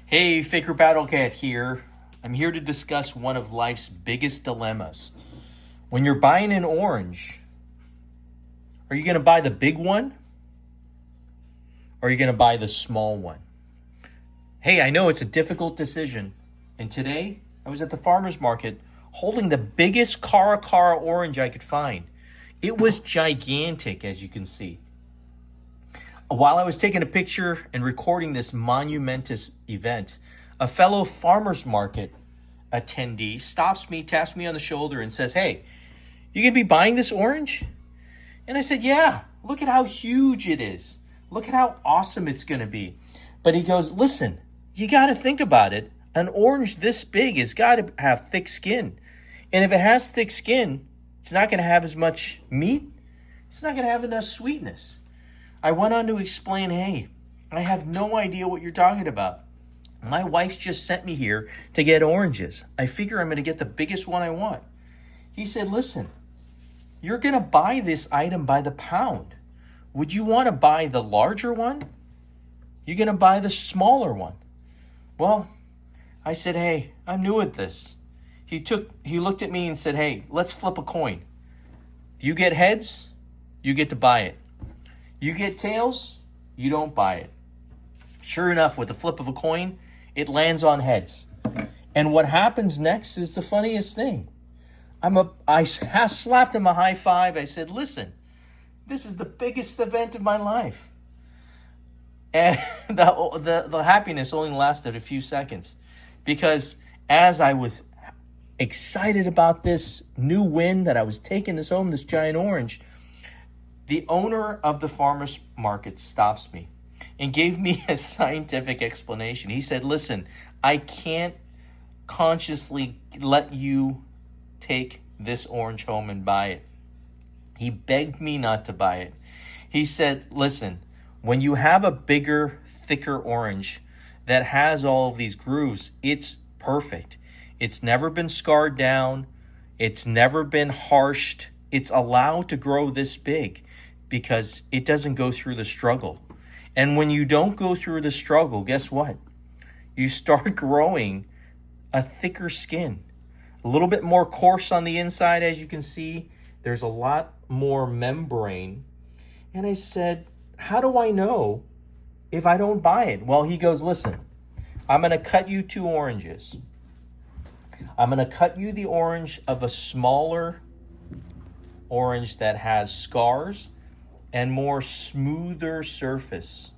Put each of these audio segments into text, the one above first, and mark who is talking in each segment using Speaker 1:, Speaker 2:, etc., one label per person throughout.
Speaker 1: Hey, Faker Battlecat here. I'm here to discuss one of life's biggest dilemmas. When you're buying an orange, are you going to buy the big one or are you going to buy the small one? Hey, I know it's a difficult decision. And today, I was at the farmer's market holding the biggest cara orange I could find. It was gigantic, as you can see. While I was taking a picture and recording this monumentous event, a fellow farmer's market attendee stops me, taps me on the shoulder, and says, "Hey, you gonna be buying this orange?" And I said, "Yeah, look at how huge it is. Look at how awesome it's gonna be." But he goes, "Listen, you gotta think about it. An orange this big has gotta have thick skin. And if it has thick skin, it's not gonna have as much meat. It's not gonna have enough sweetness." I went on to explain, hey, I have no idea what you're talking about. My wife just sent me here to get oranges. I figure I'm going to get the biggest one I want. He said, "Listen, you're going to buy this item by the pound. Would you want to buy the larger one? You're going to buy the smaller one." Well, I said, "Hey, I'm new at this." He looked at me and said, "Hey, let's flip a coin. If you get heads, you get to buy it. You get tails, you don't buy it." Sure enough, with the flip of a coin, it lands on heads. And what happens next is the funniest thing. I slapped him a high five. I said, "Listen, this is the biggest event of my life." And the happiness only lasted a few seconds, because as I was excited about this new win that I was taking this home, this giant orange, the owner of the farmer's market stops me and gave me a scientific explanation. He said, "Listen, I can't consciously let you take this orange home and buy it." He begged me not to buy it. He said, "Listen, when you have a bigger, thicker orange that has all of these grooves, it's perfect. It's never been scarred down. It's never been harshed. It's allowed to grow this big because it doesn't go through the struggle. And when you don't go through the struggle, guess what? You start growing a thicker skin, a little bit more coarse on the inside, as you can see. There's a lot more membrane." And I said, "How do I know if I don't buy it?" Well, he goes, "Listen, I'm going to cut you 2 oranges. I'm going to cut you the orange of a smaller orange that has scars and more smoother surface.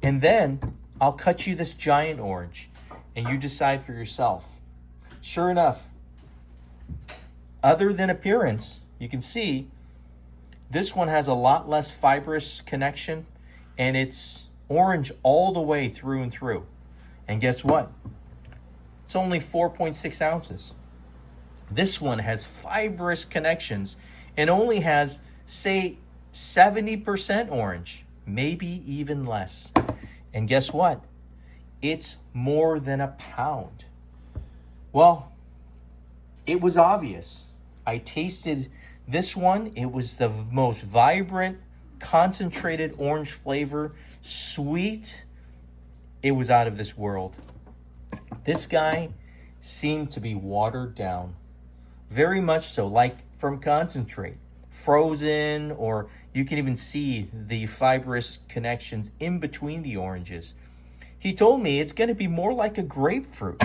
Speaker 1: And then I'll cut you this giant orange and you decide for yourself." Sure enough, other than appearance, you can see this one has a lot less fibrous connection and it's orange all the way through and through. And guess what? It's only 4.6 ounces. This one has fibrous connections and only has, say, 70% orange, maybe even less. And guess what? It's more than a pound. Well, it was obvious. I tasted this one. It was the most vibrant, concentrated orange flavor, sweet. It was out of this world. This guy seemed to be watered down, very much so, like from concentrate, frozen, or you can even see the fibrous connections in between the oranges. He told me it's going to be more like a grapefruit.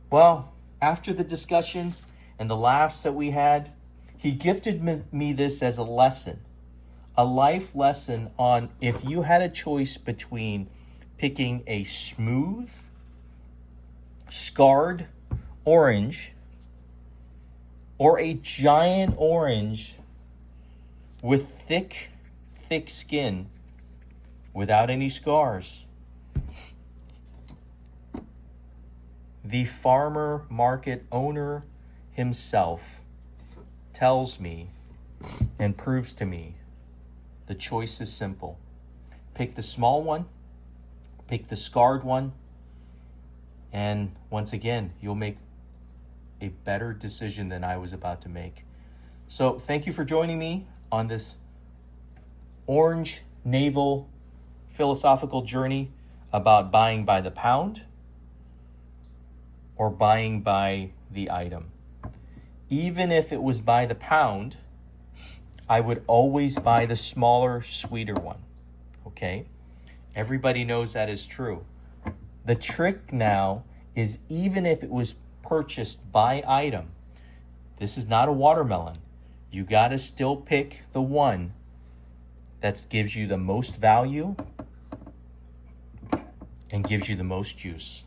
Speaker 1: Well, after the discussion and the laughs that we had, he gifted me this as a lesson, a life lesson on if you had a choice between picking a smooth, scarred orange or a giant orange with thick skin without any scars. The farmer market owner himself tells me and proves to me the choice is simple. Pick the small one, pick the scarred one, and once again, you'll make a better decision than I was about to make. So thank you for joining me on this orange navel philosophical journey about buying by the pound or buying by the item. Even if it was by the pound, I would always buy the smaller, sweeter one. Okay? Everybody knows that is true. The trick now is, even if it was purchased by item, this is not a watermelon. You got to still pick the one that gives you the most value and gives you the most juice.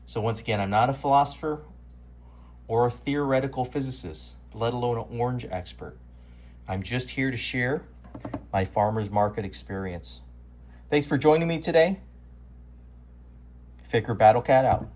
Speaker 1: So once again, I'm not a philosopher or a theoretical physicist, let alone an orange expert. I'm just here to share my farmer's market experience. Thanks for joining me today. Ficker Battle Cat out.